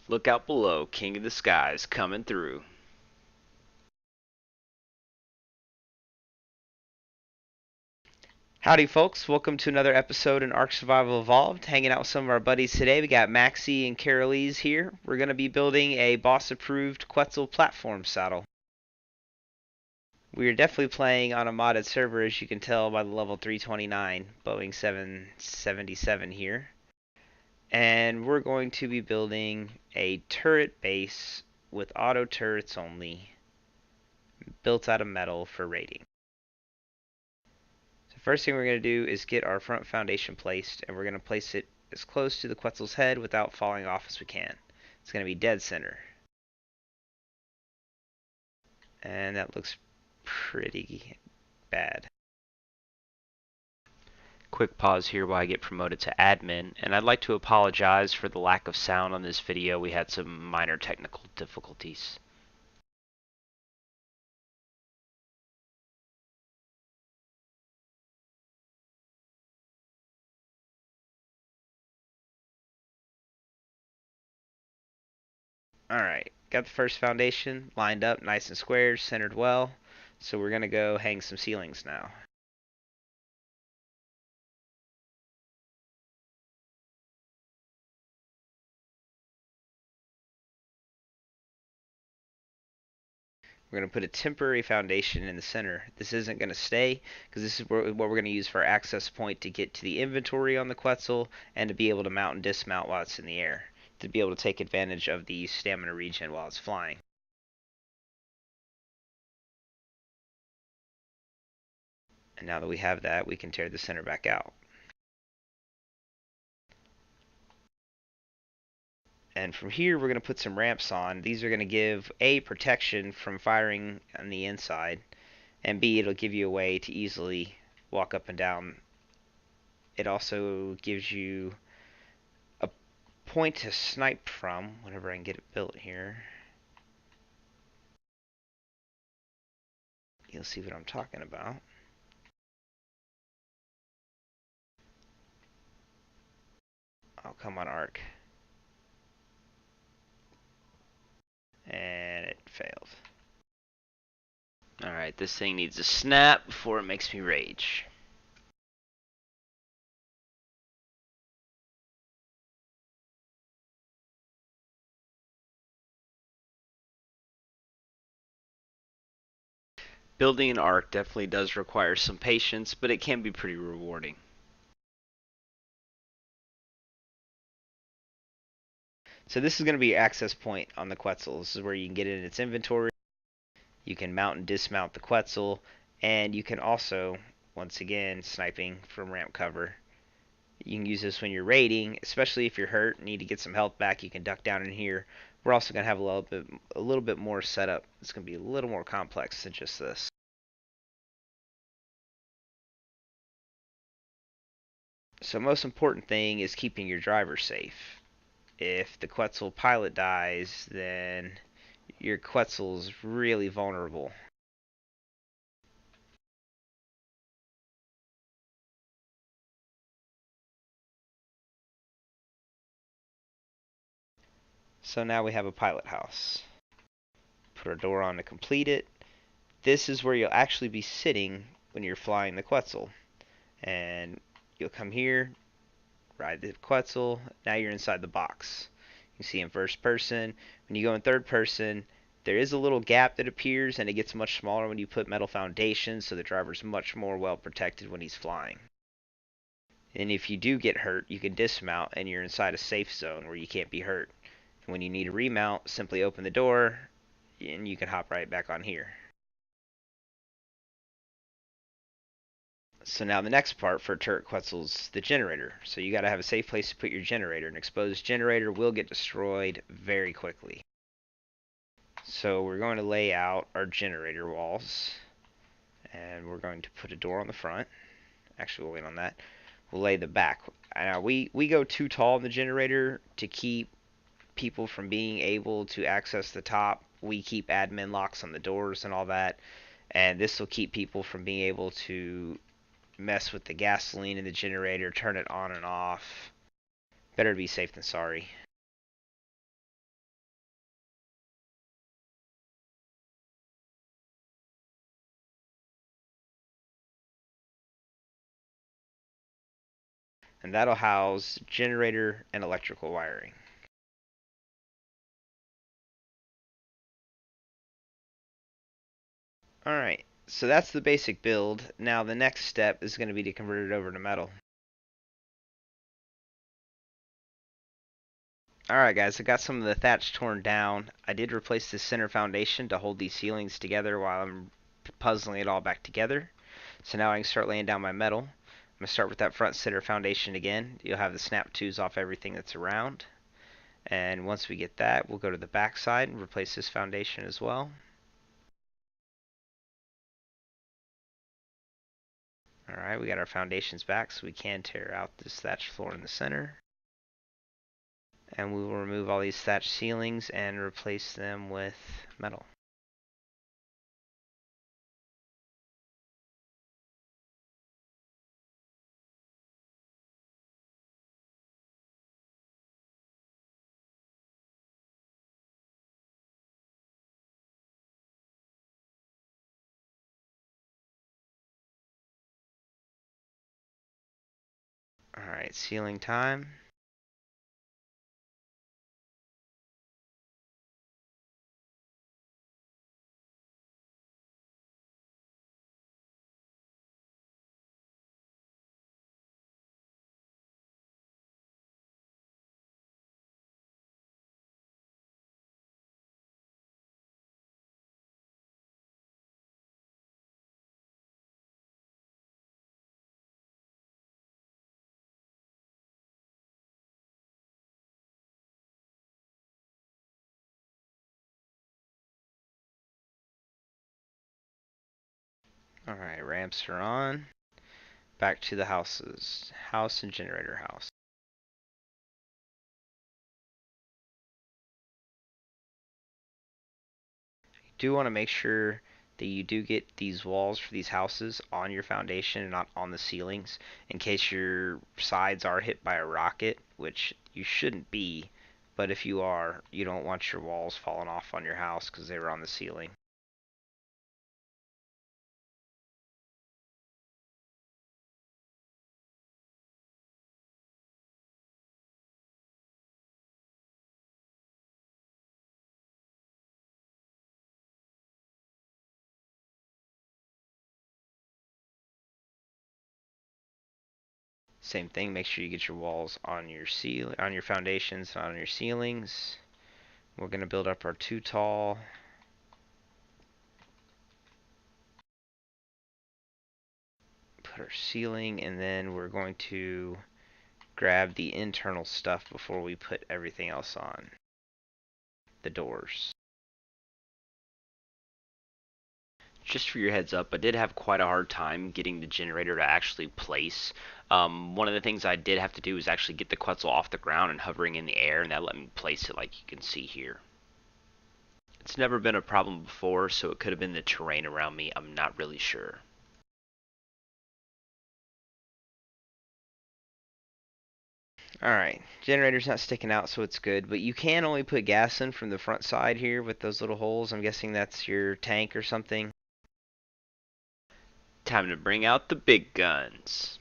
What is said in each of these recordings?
Look out below, King of the Skies coming through. Howdy, folks. Welcome to another episode in Ark Survival Evolved. Hanging out with some of our buddies today. We got Maxie and Carolise here. We're going to be building a boss-approved Quetzal platform saddle. We are definitely playing on a modded server, as you can tell by the level 329 Boeing 777 here. And we're going to be building a turret base with auto turrets only, built out of metal for raiding. So first thing we're going to do is get our front foundation placed, and we're going to place it as close to the Quetzal's head without falling off as we can. It's going to be dead center. And that looks pretty bad. Quick pause here while I get promoted to admin, and I'd like to apologize for the lack of sound on this video. We had some minor technical difficulties. Alright, got the first foundation lined up nice and square, centered well. So we're going to go hang some ceilings now. We're going to put a temporary foundation in the center. This isn't going to stay because this is what we're going to use for our access point to get to the inventory on the Quetzal and to be able to mount and dismount while it's in the air, to be able to take advantage of the stamina regen while it's flying. And now that we have that, we can tear the center back out. And from here, we're going to put some ramps on. These are going to give A, protection from firing on the inside, and B, it'll give you a way to easily walk up and down. It also gives you a point to snipe from whenever I can get it built here. You'll see what I'm talking about. Oh, come on, Ark. And it failed. Alright, this thing needs a snap before it makes me rage. Building an Ark definitely does require some patience, but it can be pretty rewarding. So this is going to be your access point on the Quetzal. This is where you can get in its inventory. You can mount and dismount the Quetzal, and you can also, once again, sniping from ramp cover. You can use this when you're raiding, especially if you're hurt and need to get some health back. You can duck down in here. We're also going to have a little bit more setup. It's going to be a little more complex than just this. So most important thing is keeping your driver safe. If the Quetzal pilot dies, then your Quetzal's really vulnerable. So now we have a pilot house. Put our door on to complete it. This is where you'll actually be sitting when you're flying the Quetzal. And you'll come here, ride the Quetzal. Now you're inside the box. You see in first person. When you go in third person, there is a little gap that appears, and it gets much smaller when you put metal foundations, so the driver's much more well protected when he's flying. And if you do get hurt, you can dismount, and you're inside a safe zone where you can't be hurt. And when you need to remount, simply open the door, and you can hop right back on here. So now the next part for turret Quetzal's the generator. So you got to have a safe place to put your generator. An exposed generator will get destroyed very quickly. So we're going to lay out our generator walls, and we're going to put a door on the front. Actually, we'll wait on that. We'll lay the back. Now we go too tall in the generator to keep people from being able to access the top. We keep admin locks on the doors and all that, and this will keep people from being able to mess with the gasoline in the generator, turn it on and off. Better to be safe than sorry. and that'll house generator and electrical wiring. Alright, so that's the basic build. Now the next step is going to be to convert it over to metal. Alright guys, I got some of the thatch torn down. I did replace the center foundation to hold these ceilings together while I'm puzzling it all back together. So now I can start laying down my metal. I'm going to start with that front center foundation again. You'll have the snap twos off everything that's around. And once we get that, we'll go to the back side and replace this foundation as well. Alright, we got our foundations back so we can tear out this thatch floor in the center. And we will remove all these thatch ceilings and replace them with metal. Alright, ceiling time. Alright, ramps are on. Back to the houses. House and generator house. You do want to make sure that you do get these walls for these houses on your foundation and not on the ceilings in case your sides are hit by a rocket, which you shouldn't be, but if you are, you don't want your walls falling off on your house because they were on the ceiling. Same thing, make sure you get your walls on your foundations, not on your ceilings. We're going to build up our 2 tall. Put our ceiling, and then we're going to grab the internal stuff before we put everything else on. The doors. Just for your heads up, I did have quite a hard time getting the generator to actually place. One of the things I did have to do is actually get the Quetzal off the ground and hovering in the air, and that let me place it like you can see here. It's never been a problem before, so it could have been the terrain around me. I'm not really sure. Alright, generator's not sticking out, so it's good, but you can only put gas in from the front side here with those little holes. I'm guessing that's your tank or something. Time to bring out the big guns.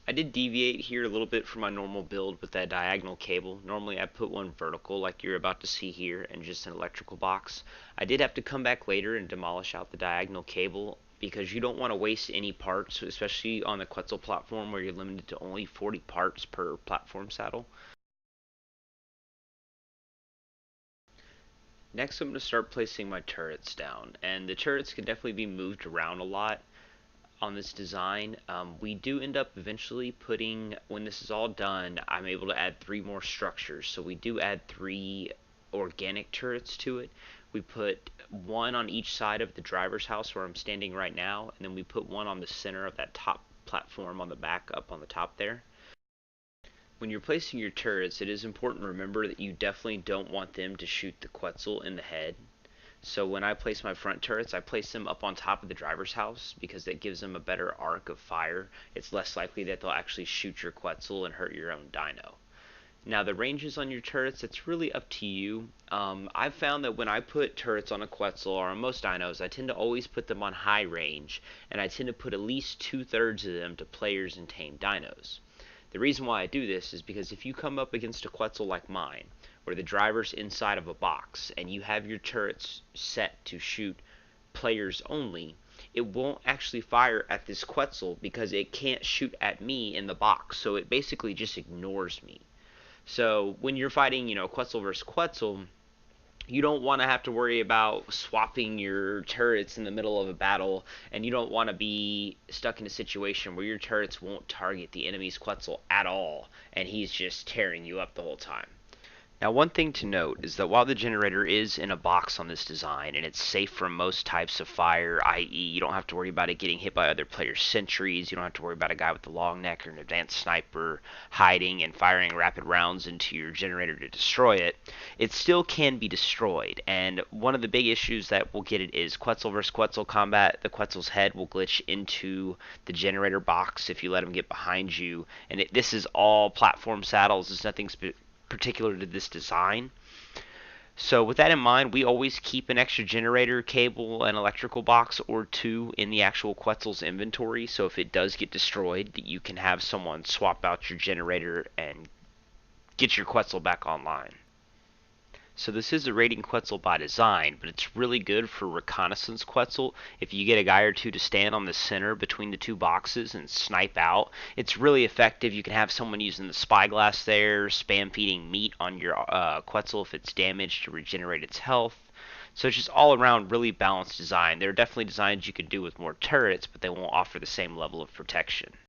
I did deviate here a little bit from my normal build with that diagonal cable. Normally I put one vertical like you're about to see here and just an electrical box. I did have to come back later and demolish out the diagonal cable because you don't want to waste any parts, especially on the Quetzal platform where you're limited to only 40 parts per platform saddle. Next I'm going to start placing my turrets down, and the turrets can definitely be moved around a lot on this design. We do end up eventually putting, when this is all done, I'm able to add 3 more structures. So we do add 3 organic turrets to it. We put 1 on each side of the driver's house where I'm standing right now, and then we put 1 on the center of that top platform on the back up on the top there. When you're placing your turrets, it is important to remember that you definitely don't want them to shoot the Quetzal in the head. So when I place my front turrets, I place them up on top of the driver's house because that gives them a better arc of fire. It's less likely that they'll actually shoot your Quetzal and hurt your own dino. Now the ranges on your turrets, it's really up to you. I've found that when I put turrets on a Quetzal or on most dinos, I tend to always put them on high range, and I tend to put at least 2/3 of them to players and tame dinos. The reason why I do this is because if you come up against a Quetzal like mine, where the driver's inside of a box, and you have your turrets set to shoot players only, it won't actually fire at this Quetzal because it can't shoot at me in the box, so it basically just ignores me. So when you're fighting, Quetzal versus Quetzal, you don't want to have to worry about swapping your turrets in the middle of a battle, and you don't want to be stuck in a situation where your turrets won't target the enemy's Quetzal at all, and he's just tearing you up the whole time. Now, one thing to note is that while the generator is in a box on this design and it's safe from most types of fire, i.e., you don't have to worry about it getting hit by other players' sentries, you don't have to worry about a guy with a long neck or an advanced sniper hiding and firing rapid rounds into your generator to destroy it, it still can be destroyed. And one of the big issues that we'll get it is Quetzal versus Quetzal combat. The Quetzal's head will glitch into the generator box if you let him get behind you. And this is all platform saddles. There's nothing particular to this design. So with that in mind, we always keep an extra generator, cable, and electrical box or two in the actual Quetzal's inventory, so if it does get destroyed, you can have someone swap out your generator and get your Quetzal back online. So this is a raiding Quetzal by design, but it's really good for reconnaissance Quetzal. If you get a guy or two to stand on the center between the two boxes and snipe out, it's really effective. You can have someone using the spyglass there, spam feeding meat on your Quetzal if it's damaged to regenerate its health. So it's just all around really balanced design. There are definitely designs you could do with more turrets, but they won't offer the same level of protection.